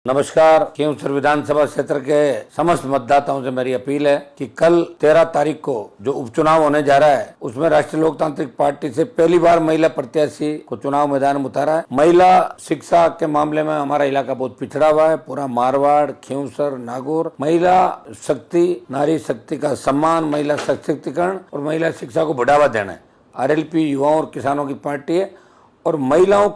नमस्कार। खींवसर विधानसभा क्षेत्र के समस्त मतदाताओं से मेरी अपील है कि कल 13 तारीख को जो उपचुनाव होने जा रहा है उसमें राष्ट्रीय लोकतांत्रिक पार्टी से पहली बार महिला प्रत्याशी को चुनाव मैदान में उतारा है। महिला शिक्षा के मामले में हमारा इलाका बहुत पिछड़ा हुआ है। पूरा मारवाड़, खींवसर, नागौर महिला शक्ति, नारी शक्ति का सम्मान, महिला सशक्तिकरण और महिला शिक्षा को बढ़ावा देना है। आरएलपी युवाओं और किसानों की पार्टी है और महिलाओं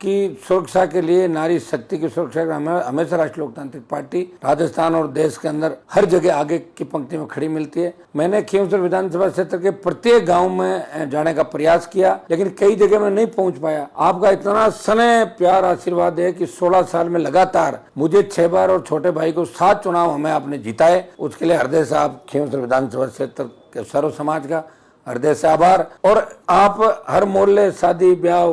की सुरक्षा के लिए, नारी शक्ति की सुरक्षा के लिए हमेशा राष्ट्रीय लोकतांत्रिक पार्टी राजस्थान और देश के अंदर हर जगह आगे की पंक्ति में खड़ी मिलती है। मैंने खींवसर विधानसभा क्षेत्र के प्रत्येक गांव में जाने का प्रयास किया, लेकिन कई जगह में नहीं पहुंच पाया। आपका इतना स्नेह, प्यार, आशीर्वाद है कि 16 साल में लगातार मुझे 6 बार और छोटे भाई को 7 चुनाव हमें आपने जिताए। उसके लिए हृदय से आप खींवसर विधानसभा क्षेत्र के सर्व समाज का हृदय से आभार। और आप हर मोहल्ले, शादी, ब्याह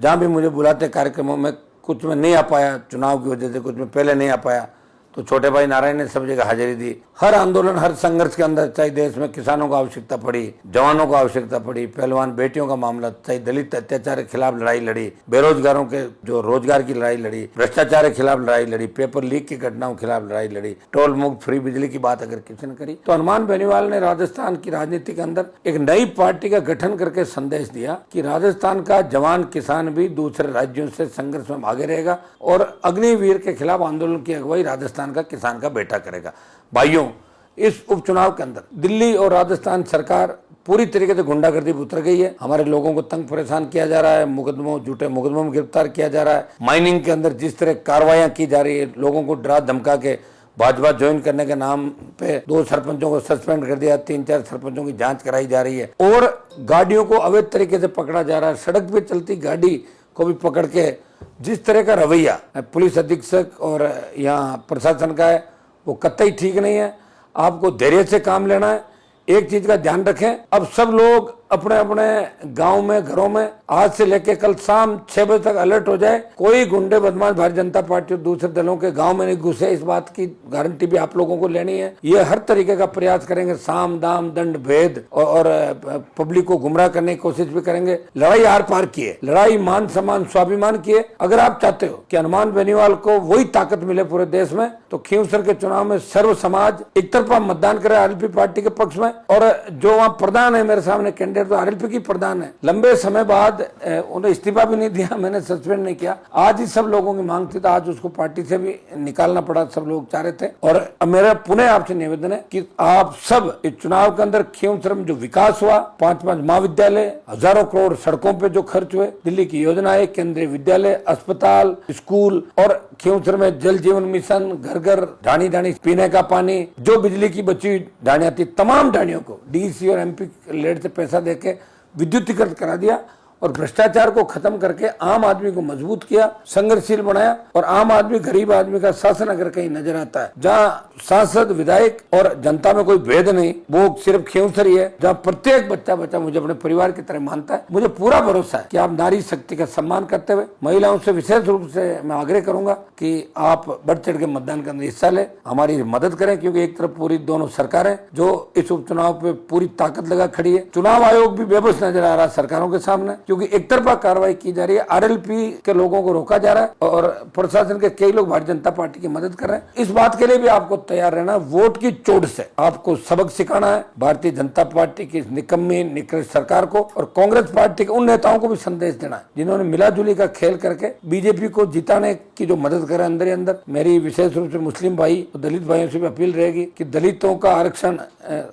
जहाँ भी मुझे बुलाते कार्यक्रमों में, कुछ में नहीं आ पाया चुनाव की वजह से, कुछ में पहले नहीं आ पाया, तो छोटे भाई नारायण ने सब जगह हाजिरी दी। हर आंदोलन, हर संघर्ष के अंदर, चाहे देश में किसानों को आवश्यकता पड़ी, जवानों को आवश्यकता पड़ी, पहलवान बेटियों का मामला, चाहे दलित अत्याचार के खिलाफ लड़ाई लड़ी, बेरोजगारों के जो रोजगार की लड़ाई लड़ी, भ्रष्टाचार के खिलाफ लड़ाई लड़ी, पेपर लीक की घटनाओं के खिलाफ लड़ाई लड़ी, टोल मुक्त फ्री बिजली की बात अगर किसी ने करी, तो हनुमान बेनीवाल ने राजस्थान की राजनीति के अंदर एक नई पार्टी का गठन करके संदेश दिया कि राजस्थान का जवान किसान भी दूसरे राज्यों से संघर्ष में भागे रहेगा और अग्निवीर के खिलाफ आंदोलन की अगुवाई राजस्थान का किसान का बेटा करेगा। भाइयों, इस उपचुनाव के अंदर दिल्ली और राजस्थान सरकार पूरी तरीके से गुंडागर्दी पर उतर गई है। हमारे लोगों को तंग परेशान किया जा रहा है, मुकदमों, झूठे मुकदमों में गिरफ्तार किया जा रहा है। माइनिंग के अंदर जिस तरह कार्रवाइयां की जा रही है, लोगों को डरा धमका के भाजपा ज्वाइन करने के नाम पे 2 सरपंचों को सस्पेंड कर दिया, 3-4 सरपंचों की जांच कराई जा रही है और गाड़ियों को अवैध तरीके से पकड़ा जा रहा है। सड़क पे चलती गाड़ी को भी पकड़ के जिस तरह का रवैया पुलिस अधीक्षक और यहाँ प्रशासन का है, वो कतई ठीक नहीं है। आपको धैर्य से काम लेना है। एक चीज का ध्यान रखें, अब सब लोग अपने अपने गांव में, घरों में आज से लेके कल शाम 6 बजे तक अलर्ट हो जाए। कोई गुंडे बदमाश भारतीय जनता पार्टी और दूसरे दलों के गांव में नहीं घुसे, इस बात की गारंटी भी आप लोगों को लेनी है। ये हर तरीके का प्रयास करेंगे, साम दाम दंड भेद और पब्लिक को गुमराह करने की कोशिश भी करेंगे। लड़ाई आर पार की है, लड़ाई मान सम्मान स्वाभिमान की है। अगर आप चाहते हो कि हनुमान बेनीवाल को वही ताकत मिले पूरे देश में, तो खींवसर के चुनाव में सर्व समाज एक तरफा मतदान करे आरएलपी पार्टी के पक्ष में। और जो वहाँ प्रधान है मेरे सामने कैंडिडेट, तो आरएलपी की प्रधान है, लंबे समय बाद उन्हें इस्तीफा भी नहीं दिया, मैंने सस्पेंड नहीं किया। आज ही सब लोगों की मांग थी, तो आज उसको पार्टी से भी निकालना पड़ा, सब लोग चाह रहे थे। और मेरा पुनः आपसे निवेदन है कि आप सब इस चुनाव के अंदर खींवसर में जो विकास हुआ, 5-5 महाविद्यालय, हजारों करोड़ सड़कों पे जो खर्च हुए, दिल्ली की योजनाएं, केंद्रीय विद्यालय, अस्पताल, स्कूल और खींवसर में जल जीवन मिशन, घर घर ढाणी ढाणी पीने का पानी, जो बिजली की बची ढाणियां थी, तमाम ढाणियों को डीसी और एमपी लेड से पैसा देके विद्युतीकृत करा दिया और भ्रष्टाचार को खत्म करके आम आदमी को मजबूत किया, संघर्षशील बनाया। और आम आदमी, गरीब आदमी का शासन अगर कहीं नजर आता है, जहाँ सांसद, विधायक और जनता में कोई भेद नहीं, वो सिर्फ खींवसर ही है, जहाँ प्रत्येक बच्चा मुझे अपने परिवार की तरह मानता है। मुझे पूरा भरोसा है कि आप नारी शक्ति का सम्मान करते हुए महिलाओं से विशेष रूप से मैं आग्रह करूंगा कि आप बढ़ चढ़ के मतदान के अंदर हिस्सा ले, हमारी मदद करें, क्योंकि एक तरफ पूरी दोनों सरकारें जो इस उपचुनाव पे पूरी ताकत लगा खड़ी है। चुनाव आयोग भी बेबस नजर आ रहा है सरकारों के सामने, क्योंकि एक तरफा कार्रवाई की जा रही है, आरएलपी के लोगों को रोका जा रहा है और प्रशासन के कई लोग भारतीय जनता पार्टी की मदद कर रहे हैं। इस बात के लिए भी आपको तैयार रहना, वोट की चोट से आपको सबक सिखाना है भारतीय जनता पार्टी की निकम्मी निकृष्ट सरकार को, और कांग्रेस पार्टी के उन नेताओं को भी संदेश देना है जिन्होंने मिलाजुली का खेल करके बीजेपी को जिताने की जो मदद करे अंदर ही अंदर। मेरी विशेष रूप से मुस्लिम भाई और दलित भाइयों से भी अपील रहेगी कि दलितों का आरक्षण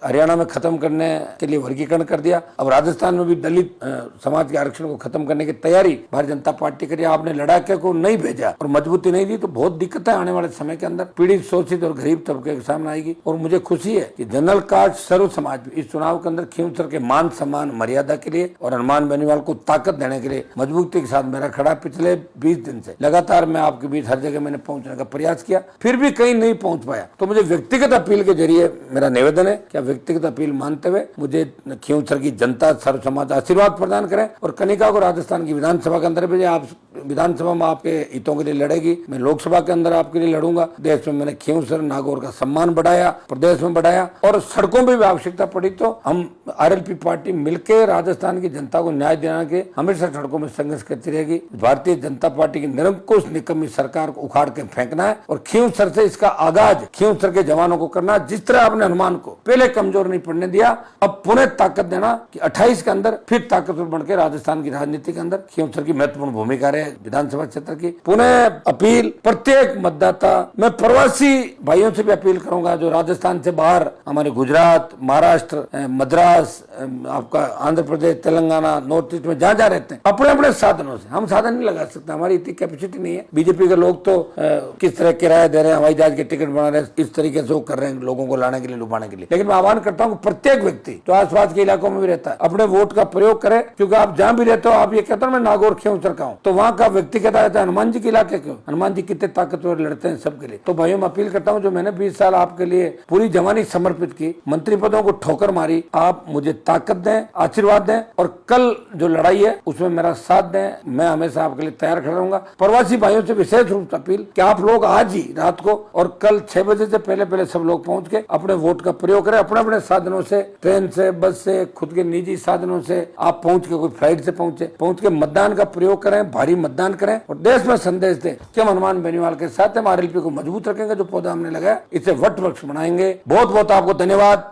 हरियाणा में खत्म करने के लिए वर्गीकरण कर दिया, अब राजस्थान में भी दलित समाज के आरक्षण को खत्म करने की तैयारी भारतीय जनता पार्टी करी। आपने लड़ाके को नहीं भेजा और मजबूती नहीं दी, तो बहुत दिक्कतें आने वाले समय के अंदर पीड़ित, शोषित और गरीब तबके के सामने आएगी। और मुझे खुशी है कि जनरल कास्ट सर्व समाज भी इस चुनाव के अंदर खींवसर के मान सम्मान मर्यादा के लिए और हनुमान बेनीवाल को ताकत देने के लिए मजबूती के साथ मेरा खड़ा। पिछले 20 दिन से लगातार मैं आपके बीच हर जगह मैंने पहुंचने का प्रयास किया, फिर भी कहीं नहीं पहुंच पाया, तो मुझे व्यक्तिगत अपील के जरिए मेरा निवेदन है कि व्यक्तिगत अपील मानते हुए मुझे खींवसर की जनता, सर्व समाज आशीर्वाद प्रदान करें और कनिका को राजस्थान की विधानसभा के अंदर भेजे। आप विधानसभा में आपके हितों के लिए लड़ेगी, मैं लोकसभा के अंदर आपके लिए लड़ूंगा। देश में मैंने खींवसर नागौर का सम्मान बढ़ाया, प्रदेश में बढ़ाया, और सड़कों पर भी आवश्यकता पड़ी तो हम आरएलपी पार्टी मिलकर राजस्थान की जनता को न्याय दिलाने के हमेशा सड़कों में संघर्ष करती रहेगी। भारतीय जनता पार्टी की निरंकुश निकम्मी सरकार को उखाड़ के फेंकना है और खींवसर से इसका आगाज खींवसर के जवानों को करना। जिस तरह आपने हनुमान को पहले कमजोर नहीं पड़ने दिया, अब पुनः ताकत देना कि 28 के अंदर फिर ताकतवर बनकर राजस्थान की राजनीति के अंदर खींवसर की महत्वपूर्ण भूमिका रहे विधानसभा क्षेत्र की। पुनः अपील प्रत्येक मतदाता, मैं प्रवासी भाइयों से भी अपील करूंगा जो राजस्थान से बाहर हमारे गुजरात, महाराष्ट्र, मद्रास, आपका आंध्र प्रदेश, तेलंगाना, नॉर्थ ईस्ट में जहाँ रहते हैं, अपने अपने साधनों से, हम साधन नहीं लगा सकते, हमारी इतनी कैपेसिटी नहीं है। बीजेपी के लोग तो किस तरह किराया दे रहे हैं, हवाई जहाज के टिकट बना रहे हैं, इस तरीके से वो कर रहे हैं लोगों को लाने के लिए, लुभाने के लिए। लेकिन मैं आह्वान करता हूँ प्रत्येक व्यक्ति जो आसपास के इलाकों में भी रहता है अपने वोट का प्रयोग करे, क्योंकि आप जहाँ भी रहते हो, आप ये कहते हो मैं नागौर खींवसर का हूँ, तो वहाँ का व्यक्ति कहता है हनुमान जी के इलाके क्यों, हनुमान जी कितने ताकतवर लड़ते हैं सबके लिए। तो भाइयों मैं अपील करता हूँ, जो मैंने 20 साल आपके लिए पूरी जवानी समर्पित की, मंत्री पदों को ठोकर मारी, आप मुझे ताकत दें, आशीर्वाद दें, और कल जो लड़ाई है उसमें मेरा साथ दें। मैं हमेशा आपके लिए तैयार खड़ा रहूंगा। प्रवासी भाइयों से विशेष रूप से अपील कि आप लोग आज ही रात को और कल 6 बजे से पहले सब लोग पहुंच के अपने वोट का प्रयोग करें। अपने अपने साधनों से, ट्रेन से, बस से, खुद के निजी साधनों से आप पहुंच के, कोई फ्लाइट से पहुंच के मतदान का प्रयोग करें, भारी मतदान करें और देश में संदेश दें कि हम हनुमान बेनीवाल के साथ हम आरएलपी को मजबूत रखेंगे। जो पौधा हमने लगाया इसे वट वृक्ष बनाएंगे। बहुत बहुत आपको धन्यवाद।